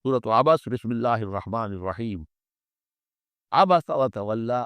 سورۃ عبس، بسم اللہ الرحمن الرحیم۔ عبس وتولی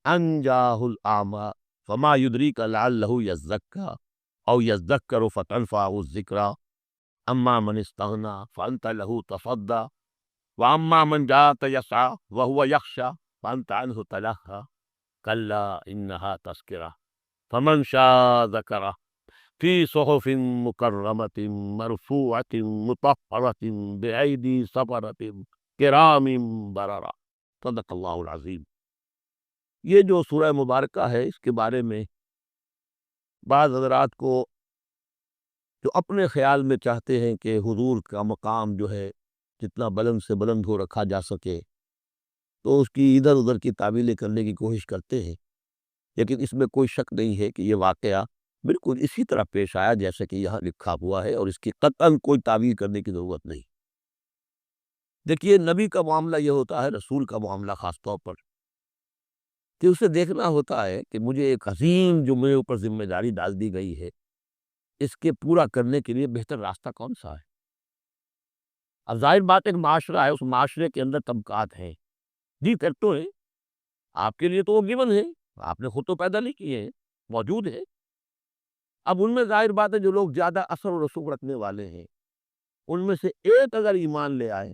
ان جاہ الاعمی فما یدریک لعلہ یزکی او یذکر فتنفعہ الذکریٰ اما من استغنی فانت لہ تصدی واما من جاءک یسعی وہو یخشی فانت عنہ تلہی کلا انہا تذکرہ فمن شاء ذکرہ فی صحف مکرمۃ مرفوعۃ مطہرۃ بأیدی سفرۃ کرام بررہ۔ صدق اللہ العظیم۔ یہ جو سورہ مبارکہ ہے، اس کے بارے میں بعض حضرات کو جو اپنے خیال میں چاہتے ہیں کہ حضور کا مقام جو ہے جتنا بلند سے بلند ہو رکھا جا سکے، تو اس کی ادھر ادھر کی تعویلیں کرنے کی کوشش کرتے ہیں، لیکن اس میں کوئی شک نہیں ہے کہ یہ واقعہ بالکل اسی طرح پیش آیا جیسے کہ یہاں لکھا ہوا ہے، اور اس کی قطعاً کوئی تعویل کرنے کی ضرورت نہیں۔ دیکھیے، نبی کا معاملہ یہ ہوتا ہے، رسول کا معاملہ خاص طور پر، کہ اسے دیکھنا ہوتا ہے کہ مجھے ایک عظیم جو میرے اوپر ذمہ داری ڈال دی گئی ہے، اس کے پورا کرنے کے لیے بہتر راستہ کون سا ہے۔ اب ظاہر بات ایک معاشرہ ہے، اس معاشرے کے اندر طبقات ہیں، جی فیکٹو ہے، آپ کے لیے تو وہ گیون ہے، آپ نے خود تو پیدا نہیں کیے ہیں، موجود ہے۔ اب ان میں ظاہر بات ہے جو لوگ زیادہ اثر و رسوخ رکھنے والے ہیں، ان میں سے ایک اگر ایمان لے آئے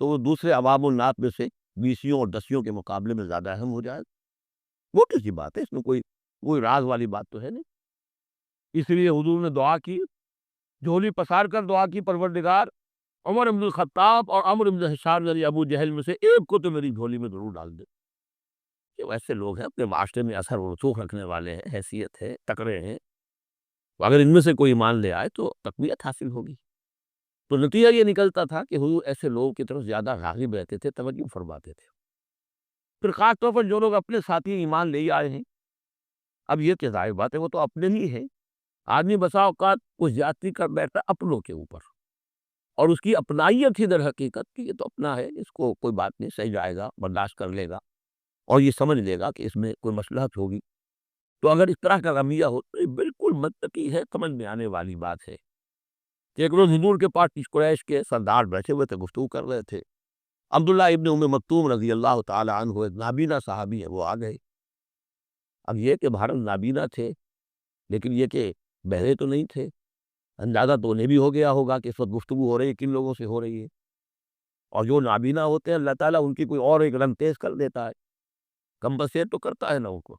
تو وہ دوسرے عوام الناس میں سے بیسیوں اور دسیوں کے مقابلے میں زیادہ اہم ہو جائے۔ وہ کسی بات ہے، اس میں کوئی راز والی بات تو ہے نہیں۔ اس لیے حضور نے دعا کی، جھولی پسار کر دعا کی، پروردگار عمر بن الخطاب اور عمرو بن حشام یعنی ابو جہل میں سے ایک کو تو میری جھولی میں ضرور ڈال دے۔ یہ ویسے لوگ ہیں اپنے معاشرے میں اثر و رسوخ رکھنے والے ہیں، حیثیت ہے، تکڑے ہیں، اگر ان میں سے کوئی ایمان لے آئے تو تقویت حاصل ہوگی۔ تو نتیجہ یہ نکلتا تھا کہ حضور ایسے لوگوں کی طرف زیادہ راغب رہتے تھے، توجہ فرماتے تھے۔ پھر خاص طور پر جو لوگ اپنے ساتھی ایمان لے آئے ہیں، اب یہ کہ ظاہر بات ہے وہ تو اپنے ہی ہیں۔ آدمی بسا اوقات کچھ زیادتی کر بیٹھتا اپنوں کے اوپر، اور اس کی اپنائیت ہی در حقیقت کہ یہ تو اپنا ہے، اس کو کوئی بات نہیں، سہ جائے گا، برداشت کر لے گا، اور یہ سمجھ لے گا کہ اس میں کوئی مصلحت ہوگی۔ تو اگر اس طرح کا رویہ ہو تو یہ بالکل منطقی ہے، سمجھ میں آنے والی بات ہے۔ کہ ایک روز حضور کے پاس قریش کے سردار بیٹھے ہوئے تھے، گفتگو کر رہے تھے۔ عبداللہ ابن ام مکتوم رضی اللہ تعالی عنہ ایک نابینا صحابی ہے، وہ آ گئے۔ اب یہ کہ بھارت نابینا تھے، لیکن یہ کہ بہرے تو نہیں تھے، اندازہ تو انہیں بھی ہو گیا ہوگا کہ اس وقت گفتگو ہو رہی ہے، کن لوگوں سے ہو رہی ہے۔ اور جو نابینا ہوتے ہیں اللہ تعالیٰ ان کی کوئی اور ایک رنگ تیز کر دیتا ہے، کم بصیر تو کرتا ہے نا ان کو۔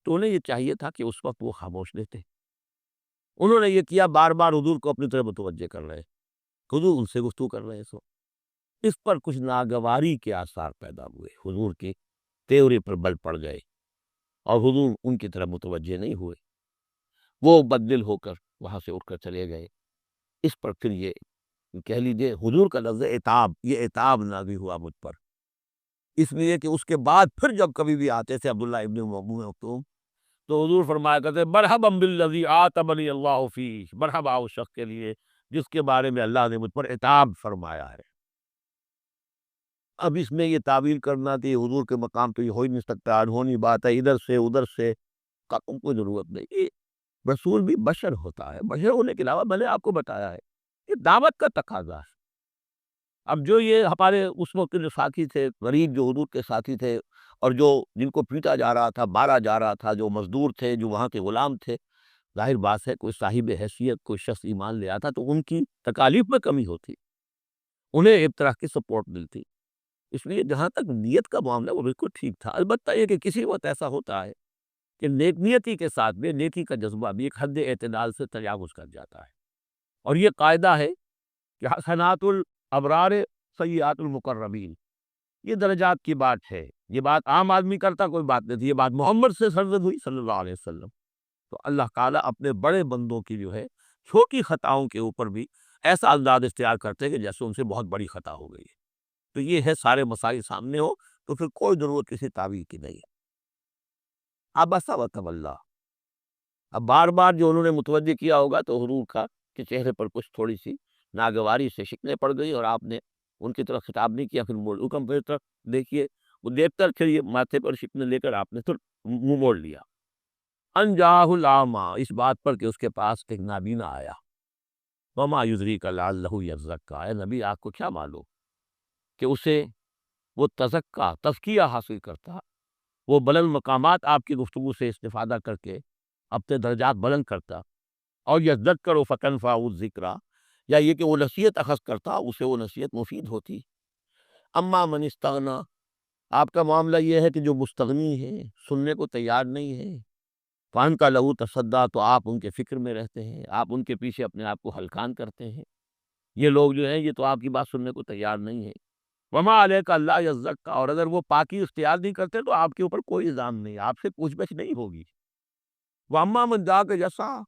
تو انہیں یہ چاہیے تھا کہ اس وقت وہ خاموش رہتے۔ انہوں نے یہ کیا، بار بار حضور کو اپنی طرف متوجہ کر رہے، حضور ان سے گفتگو کر رہے ہیں۔ اس پر کچھ ناگواری کے آثار پیدا ہوئے، حضور کے تیوری پر بل پڑ گئے، اور حضور ان کی طرف متوجہ نہیں ہوئے۔ وہ بددل ہو کر وہاں سے اٹھ کر چلے گئے۔ اس پر پھر یہ کہہ لیجیے حضور کا لفظ عتاب، یہ عتاب نازل ہوا مجھ پر، اس لیے کہ اس کے بعد پھر جب کبھی بھی آتے تھے عبداللہ ابن ام مکتوم تو حضور فرمایا کرتے مرحبا بالذی عاتبنی اللہ فیہ، مرحبا اس شخص کے لیے جس کے بارے میں اللہ نے مجھ پر عتاب فرمایا ہے۔ اب اس میں یہ تعویل کرنا کہ حضور کے مقام پہ یہ ہو ہی نہیں سکتا، انہونی بات ہے، ادھر سے ادھر سے کا کوئی ضرورت نہیں۔ یہ رسول بھی بشر ہوتا ہے، بشر ہونے کے علاوہ میں نے آپ کو بتایا ہے یہ دعوت کا تقاضا ہے۔ اب جو یہ ہمارے اس وقت جو ساتھی تھے، غریب جو حضور کے ساتھی تھے، اور جو جن کو پیٹا جا رہا تھا، مارا جا رہا تھا، جو مزدور تھے، جو وہاں کے غلام تھے، ظاہر بات ہے کوئی صاحب حیثیت کوئی شخص ایمان لے آتا تو ان کی تکالیف میں کمی ہوتی، انہیں ایک طرح کی سپورٹ ملتی۔ اس لیے جہاں تک نیت کا معاملہ وہ بالکل ٹھیک تھا، البتہ یہ کہ کسی وقت ایسا ہوتا ہے کہ نیک نیتی کے ساتھ میں نیکی کا جذبہ بھی ایک حد اعتدال سے تجاوز کر جاتا ہے، اور یہ قاعدہ ہے کہ حسنات الابرار سیئات المقربین، یہ درجات کی بات ہے، یہ بات عام آدمی کرتا کوئی بات نہیں تھی، یہ بات محمد سے سرزد ہوئی صلی اللہ علیہ وسلم۔ تو اللہ تعالیٰ اپنے بڑے بندوں کی جو ہے چھوٹی خطاؤں کے اوپر بھی ایسا انداز اختیار کرتے کہ جیسے ان سے بہت بڑی خطا ہو گئی ہے۔ تو یہ ہے سارے مسائل سامنے ہو تو پھر کوئی ضرورت کسی تعویل کی نہیں ہے۔ عبس وتولی، اب بار بار جو انہوں نے متوجہ کیا ہوگا تو حضور کا کہ چہرے پر کچھ تھوڑی سی ناگواری سے شکنیں پڑ گئی، اور آپ نے ان کی طرف خطاب نہیں کیا، پھر حکم پھر طرف دیکھیے، وہ دیکھ کر پھر یہ ماتھے پر شکنیں لے کر آپ نے پھر منہ موڑ لیا۔ ان جاہ الاعمی، اس بات پر کہ اس کے پاس ایک نابینا آیا، وما یدریک لعلہ یزکی، اے نبی آپ کو کیا معلوم کہ اسے وہ تزکا تزکیہ حاصل کرتا، وہ بلند مقامات آپ کی گفتگو سے استفادہ کر کے اپنے درجات بلند کرتا، اور یذکر فتنفعہ الذکریٰ، یا یہ کہ وہ نصیحت اخذ کرتا اسے وہ نصیحت مفید ہوتی۔ اما من استغنی، آپ کا معاملہ یہ ہے کہ جو مستغنی ہے، سننے کو تیار نہیں ہے، فانت لہ تصدیٰ، تو آپ ان کے فکر میں رہتے ہیں، آپ ان کے پیچھے اپنے آپ کو ہلکان کرتے ہیں۔ یہ لوگ جو ہیں یہ تو آپ کی بات سننے کو تیار نہیں ہے۔ وما علیک اللہ یزکی، اور اگر وہ پاکی اختیار نہیں کرتے تو آپ کے اوپر کوئی الزام نہیں، آپ سے پوچھ گچھ نہیں ہوگی۔ واما من جاءک یسعی،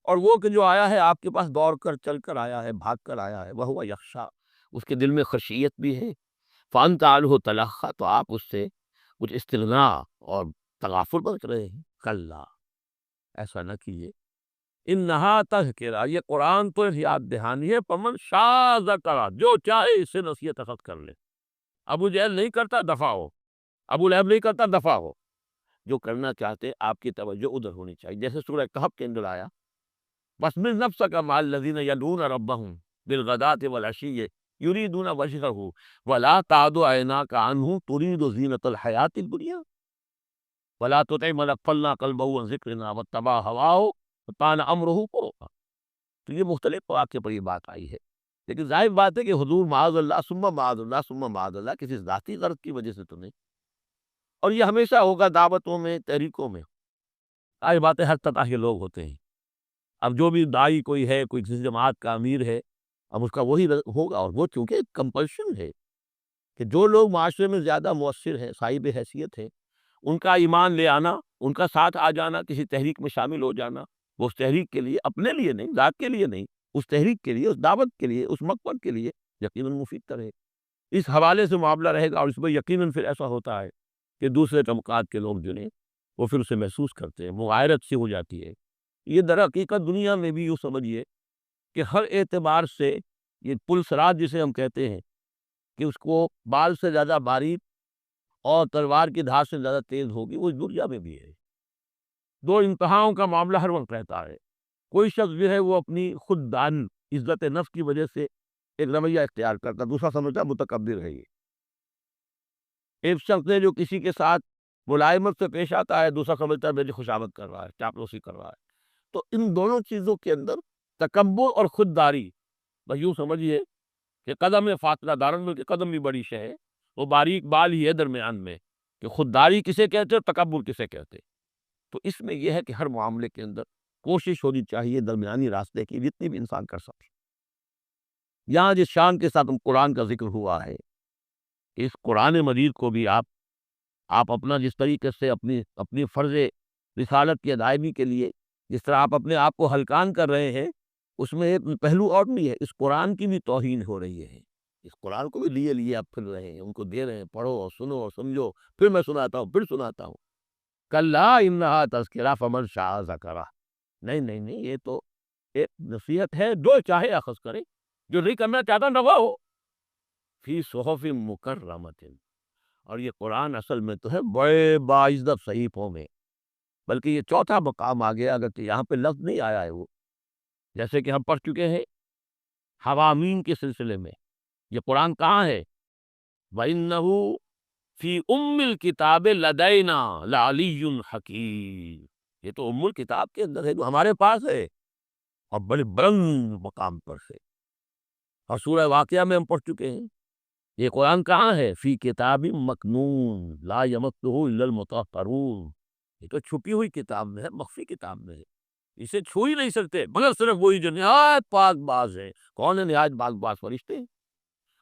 اور وہ کہ جو آیا ہے آپ کے پاس دوڑ کر چل کر آیا ہے، بھاگ کر آیا ہے، وہو یخشی، اس کے دل میں خشیت بھی ہے، فانت عنہ تلہی، تو آپ اس سے کچھ استغنا اور تغافل برت رہے ہیں۔ کلا، ایسا نہ کیجیے، انہا تذکرہ، یہ قرآن تو یاد دہانی ہے، فمن شاء ذکرہ، جو چاہے اس سے نصیحت اخذ کر لے۔ ابو جہل نہیں کرتا دفع ہو، ابو لہب نہیں کرتا دفع ہو، جو کرنا چاہتے آپ کی توجہ ادھر ہونی چاہیے۔ جیسے سورہ کہف کے اندر آیا، وَاصْبِرْ نَفْسَكَ مَعَ الَّذِينَ يَدْعُونَ رَبَّهُمْ بِالْغَدَاةِ وَالْعَشِيِّ يُرِيدُونَ وَجْهَهُ وَلَا تَعْدُ عَيْنَاكَ عَنْهُمْ تُرِيدُ زِينَةَ الْحَيَاةِ الدُّنْيَا وَلَا تُطِعْ مَنْ أَغْفَلْنَا قَلْبَهُ عَنْ ذِكْرِنَا وَاتَّبَعَ هَوَاهُ وَكَانَ أَمْرُهُ فُرُطًا۔ تو یہ مختلف مواقع پر یہ بات آئی ہے، لیکن ظاہر بات ہے کہ حضور معاذ اللہ ثم معاذ اللہ ثم معاذ اللہ کسی ذاتی غرض کی وجہ سے تو نہیں، اور یہ ہمیشہ ہوگا دعوتوں میں، تحریکوں میں۔ ظاہر بات ہے ہر طرح کے لوگ ہوتے ہیں، اب جو بھی داعی کوئی ہے، کوئی کسی جماعت کا امیر ہے، اب اس کا وہی ہوگا، اور وہ چونکہ کمپلشن ہے کہ جو لوگ معاشرے میں زیادہ مؤثر ہیں، صاحب حیثیت ہیں، ان کا ایمان لے آنا، ان کا ساتھ آ جانا، کسی تحریک میں شامل ہو جانا، وہ اس تحریک کے لیے، اپنے لیے نہیں، ذات کے لیے نہیں، اس تحریک کے لیے، اس دعوت کے لیے، اس مقصد کے لیے یقیناً مفید رہے، اس حوالے سے معاملہ رہے گا، اور اس میں یقیناً پھر ایسا ہوتا ہے کہ دوسرے طبقات کے لوگ جو ہیں وہ پھر اسے محسوس کرتے ہیں، مغایرت سی ہو جاتی ہے۔ یہ در حقیقت دنیا میں بھی یوں سمجھیے کہ ہر اعتبار سے یہ پل صراط جسے ہم کہتے ہیں کہ اس کو بال سے زیادہ باریک اور تلوار کی دھار سے زیادہ تیز ہوگی، وہ اس دنیا میں بھی ہے۔ دو انتہاؤں کا معاملہ ہر وقت رہتا ہے۔ کوئی شخص جو ہے وہ اپنی خود دان عزت نفس کی وجہ سے ایک رویہ اختیار کرتا، دوسرا سمجھتا متکبر ہے یہ۔ ایک شخص ہے جو کسی کے ساتھ ملائمت سے پیش آتا ہے، دوسرا سمجھتا ہے میری خوشامد کر رہا ہے، چاپلوسی کر رہا ہے۔ تو ان دونوں چیزوں کے اندر تکبر اور خودداری، بس یوں سمجھیے کہ قدم فاصلہ دارن میں، کہ قدم بھی بڑی شے ہے، وہ باریک بال ہی ہے درمیان میں، کہ خودداری کسے کہتے اور تکبر کسے کہتے۔ تو اس میں یہ ہے کہ ہر معاملے کے اندر کوشش ہونی چاہیے درمیانی راستے کی، جتنی بھی انسان کر سکے۔ یہاں جس شان کے ساتھ قرآن کا ذکر ہوا ہے، اس قرآن مجید کو بھی آپ اپنا جس طریقے سے اپنی فرض رسالت کی ادائیگی کے لیے جس طرح آپ اپنے آپ کو ہلکان کر رہے ہیں، اس میں ایک پہلو اور بھی ہے، اس قرآن کی بھی توہین ہو رہی ہے۔ اس قرآن کو بھی لیے آپ پھر رہے ہیں، ان کو دے رہے ہیں، پڑھو اور سنو اور سمجھو، پھر میں سناتا ہوں، پھر سناتا ہوں۔ کلا انہا تذکرہ فمن شاء ذکرہ، نہیں نہیں نہیں، یہ تو ایک نصیحت ہے، جو چاہے اخذ کرے، جو نہیں کرنا چاہتا نوا ہو۔ فی صحف مکرمۃ، اور یہ قرآن اصل میں تو ہے بڑے باعزت صحیفوں میں، بلکہ یہ چوتھا مقام آ گیا، اگرچہ یہاں پہ لفظ نہیں آیا ہے وہ، جیسے کہ ہم پڑھ چکے ہیں حوامیم کے سلسلے میں۔ یہ قرآن کہاں ہے؟ وَإِنَّهُ فِي أُمِّ الْكِتَابِ لَدَيْنَا لَعَلِيٌّ حَكِيمٌ، یہ تو ام الکتاب کے اندر ہے، جو ہمارے پاس ہے، اور بڑے بلند مقام پر ہے۔ اور سورہ واقعہ میں ہم پڑھ چکے ہیں، یہ قرآن کہاں ہے؟ فی کتاب مکنون لا یمسہ الا المطہرون، یہ تو چھپی ہوئی کتاب میں ہے، مخفی کتاب میں ہے، اسے چھو ہی نہیں سکتے مگر صرف وہی جو نہایت پاک باز ہے۔ کون ہے نہایت پاک باز؟ فرشتے ہیں،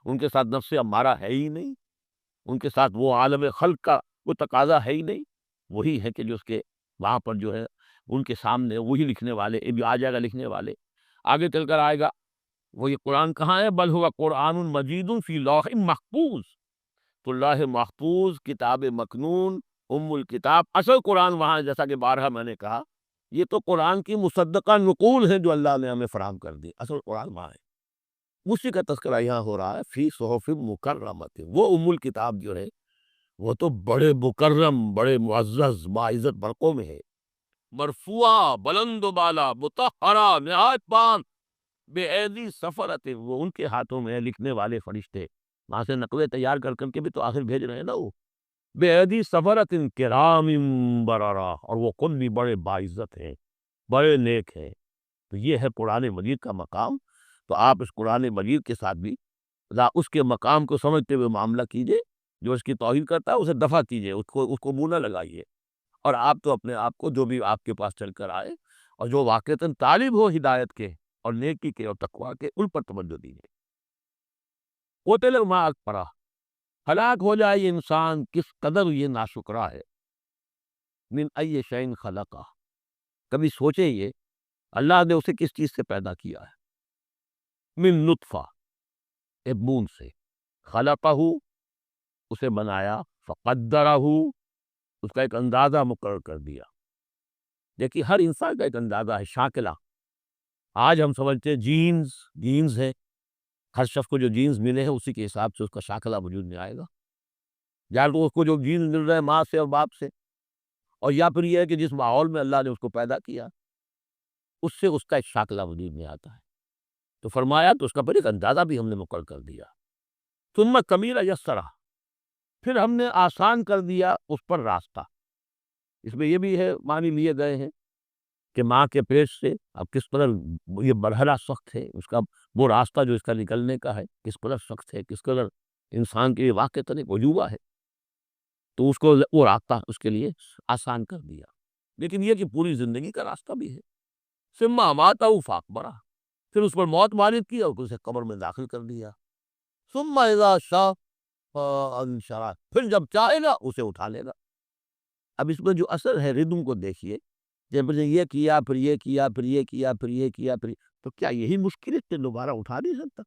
ان کے ساتھ نفس امارہ ہے ہی نہیں، ان کے ساتھ وہ عالم خلق کا وہ تقاضا ہے ہی نہیں، وہی ہے کہ جو اس کے وہاں پر جو ہے ان کے سامنے وہی لکھنے والے، ابھی آ جائے گا لکھنے والے، آگے چل کر آئے گا۔ وہ یہ قرآن کہاں ہے؟ بل ہوا قرآن مجید فی لوح محفوظ، تو لوح محفوظ، کتاب مکنون، ام الکتاب، اصل قرآن وہاں ہے، جیسا کہ بارہا میں نے کہا، یہ تو قرآن کی مصدقہ نقول ہے جو اللہ نے ہمیں فراہم کر دی، اصل قرآن وہاں ہے، اسی کا تذکرہ یہاں ہو رہا ہے فی صحف مکرمۃ۔ وہ ام الکتاب جو ہے وہ تو بڑے مکرم، بڑے معزز باعزت برقوں میں ہے، مرفوعہ، بلند و بالا، مطہرہ، نہایت پاک، بے ایدی سفرت، وہ ان کے ہاتھوں میں ہے لکھنے والے فرشتے، وہاں سے نقلیں تیار کر کر کے بھی تو آخر بھیج رہے ہیں نا وہ، بے ایدی سفرت کرام بررا، اور وہ خود بھی بڑے باعزت ہیں، بڑے نیک ہیں۔ تو یہ ہے قرآن مجید کا مقام۔ تو آپ اس قرآن مجید کے ساتھ بھی اس کے مقام کو سمجھتے ہوئے معاملہ کیجئے، جو اس کی توہین کرتا ہے اسے دفع کیجئے، اس کو منہ نہ لگائیے، اور آپ تو اپنے آپ کو جو بھی آپ کے پاس چل کر آئے اور جو واقعتاً طالب ہو ہدایت کے اور نیکی کے اور تقویٰ کے، ان پر توجہ دیجیے۔ قتل ما اکفرہ، ہلاک ہو جائے یہ انسان کس قدر یہ ناشکرا ہے، من ای شیء خلقہ، کبھی سوچے یہ اللہ نے اسے کس چیز سے پیدا کیا ہے، من نطفہ، ایک بوند سے، خلقہ، اسے بنایا، فقدرہ، اس کا ایک اندازہ مقرر کر دیا۔ دیکھیے ہر انسان کا ایک اندازہ ہے، شاکلہ۔ آج ہم سمجھتے ہیں جینز ہے، ہر شخص کو جو جینز ملے ہیں اسی کے حساب سے اس کا شاکلہ وجود میں آئے گا، یا تو اس کو جو جینز مل رہے ہیں ماں سے اور باپ سے، اور یا پھر یہ ہے کہ جس ماحول میں اللہ نے اس کو پیدا کیا اس سے اس کا ایک شاکلہ وجود میں آتا ہے۔ تو فرمایا تو اس کا پھر ایک اندازہ بھی ہم نے مقرر کر دیا، ثم کمیل یسرہ، پھر ہم نے آسان کر دیا اس پر راستہ۔ اس میں یہ بھی ہے معنی لیے گئے ہیں کہ ماں کے پیٹ سے اب کس قدر یہ مرحلہ سخت ہے، اس کا وہ راستہ جو اس کا نکلنے کا ہے کس قدر سخت ہے، کس قدر انسان کے لیے واقعتاً ایک عجوبہ ہے، تو اس کو وہ راستہ اس کے لیے آسان کر دیا۔ لیکن یہ کہ پوری زندگی کا راستہ بھی ہے، ثم اماتہ فاقبرہ، پھر اس پر موت وارد کی اور اسے قبر میں داخل کر دیا، ثم اذا شاء انشرہ، پھر جب چاہے گا اسے اٹھا لے گا۔ اب اس میں جو اثر ہے ردم کو دیکھیے، جب نے یہ کیا پھر یہ کیا پھر یہ کیا پھر یہ کیا پھر تو کیا یہی مشکل ہے کہ دوبارہ اٹھا نہیں سکتا؟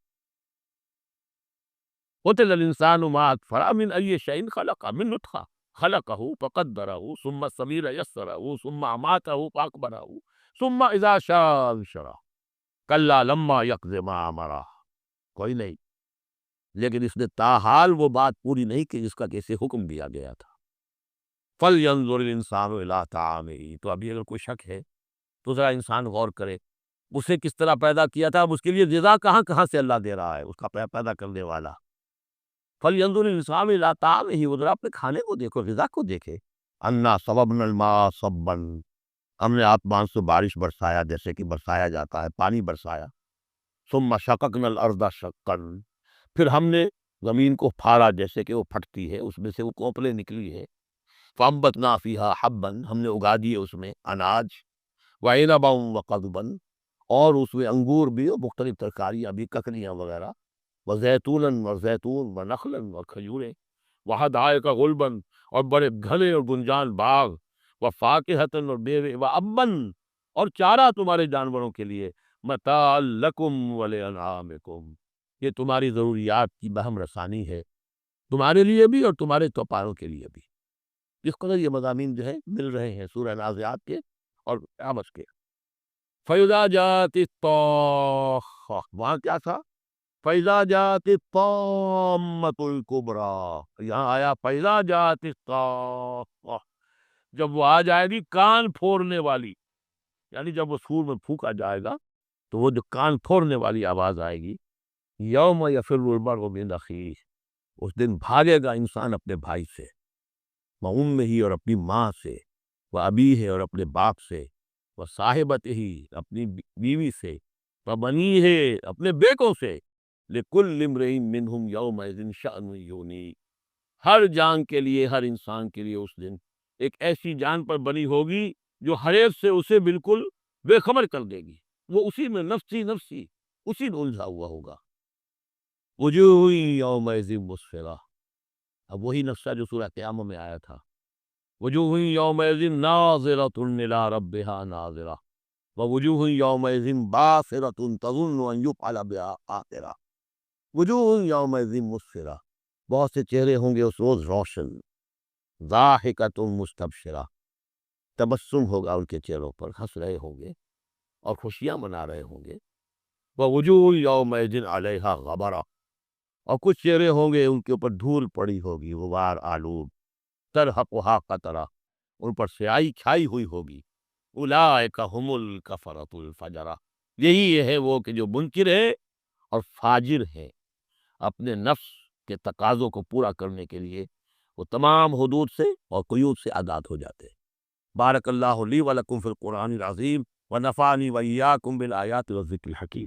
قتل الانسان ما اکفرہ من ای شیء خلقہ، من نطفہ خلقہ فقدرہ ثم السبیل یسرہ ثم اماتہ فاقبرہ ثم اذا شاء انشرہ کلا لما یقض ما امرہ۔ کوئی نہیں، لیکن اس نے تاحال وہ بات پوری نہیں کی جس کا کہ اسے حکم دیا گیا تھا۔ فَلْيَنظُرِ الْإِنسَانُ إِلَىٰ طَعَامِهِ، تو ابھی اگر کوئی شک ہے تو ذرا انسان غور کرے، اسے کس طرح پیدا کیا تھا، اب اس کے لیے غذا کہاں کہاں سے اللہ دے رہا ہے، اس کا پیدا کرنے والا۔ فَلْيَنظُرِ الْإِنسَانُ إِلَىٰ طَعَامِهِ، وہ ذرا اپنے کھانے کو دیکھو، غذا کو دیکھے۔ أَنَّا صَبَبْنَا الْمَاءَ صَبًّا، ہم نے آسمان سے بارش برسایا جیسے کہ برسایا جاتا ہے، پانی برسایا۔ ثُمَّ شَقَقْنَا الْأَرْضَ شَقًّا، پھر ہم نے زمین کو پھاڑا جیسے کہ وہ پھٹتی ہے، اس میں سے وہ کوپلیں نکلی ہے۔ فَأَنبَتْنَا فِيهَا حَبًّا، ہم نے اگا دیے اس میں اناج، وَعِنَبًا وَقَضْبًا، اور اس میں انگور بھی اور مختلف ترکاریاں بھی، ککڑیاں وغیرہ، وَزَيْتُونًا اور زیتون، وَنَخْلًا اور کھجوریں، وَحَدَائِقَ غُلْبًا اور بڑے گھنے اور گنجان باغ، وَفَاكِهَةً اور میوے، وَأَبًّا اور چارہ تمہارے جانوروں کے لیے، مَتَاعًا لَكُمْ وَلِأَنْعَامِكُمْ، یہ تمہاری ضروریات کی بہم رسانی ہے، تمہارے لیے بھی اور تمہارے چوپایوں کے لیے بھی۔ اس قدر یہ مضامین جو ہے مل رہے ہیں سورہ نازعات کے اور قیامت کے۔ فَإِذَا جَاءَتِ الطَّامَّةُ، وہاں کیا تھا؟ فَإِذَا جَاءَتِ الطَّامَّةُ الْكُبْرىٰ، یہاں آیا فَإِذَا جَاءَتِ الطَّامَّةُ، جب وہ آ جائے گی کان پھوڑنے والی، یعنی جب وہ سور میں پھونکا جائے گا تو وہ جو کان پھوڑنے والی آواز آئے گی، یوم یفر المرء من اخیہ، اس دن بھاگے گا انسان اپنے بھائی سے، وَأُمِّهِ اور اپنی ماں سے، وَأَبِيهِ اور اپنے باپ سے، وَصَاحِبَتِهِ اپنی بیوی سے، وَبَنِيهِ اپنے بیٹوں سے، لِكُلِّ امْرِئٍ مِّنْهُمْ يَوْمَئِذٍ شَأْنٌ یُغْنِیہ، ہر جان کے لیے، ہر انسان کے لیے اس دن ایک ایسی جان پر بنی ہوگی جو ہر ایک سے اسے بالکل بے خبر کر دے گی، وہ اسی میں نفسی نفسی اسی میں الجھا ہوا ہوگا۔ وجوہ یومئذ مسفرہ، اب وہی نقشہ جو سورہ قیامہ میں آیا تھا، وجوہ یومئذ ناظرۃ الی ربها ناظرہ، ووجوہ یومئذ باسرۃ تظن ان یفعل بها فاقرہ، وجوہ یومئذ مسفرہ، بہت سے چہرے ہوں گے اس روز روشن، ضاحکۃ مستبشرہ، تبسم ہوگا ان کے چہروں پر، ہنس رہے ہوں گے اور خوشیاں منا رہے ہوں گے۔ ووجوہ یومئذ علیہا غبرہ، اور کچھ چہرے ہوں گے ان کے اوپر دھول پڑی ہوگی، غبار آلود، ترہقھا قطرہ، ان پر سیاہی چھائی ہوئی ہوگی، اولئک ھم الکفرۃ الفجرہ، یہی ہے وہ کہ جو منکر ہے اور فاجر ہے، اپنے نفس کے تقاضوں کو پورا کرنے کے لیے وہ تمام حدود سے اور قیود سے آزاد ہو جاتے ہیں۔ بارک اللہ لی و لکم فی القرآن العظیم ونفعنی وإیاکم بالآیات والذکر الحکیم۔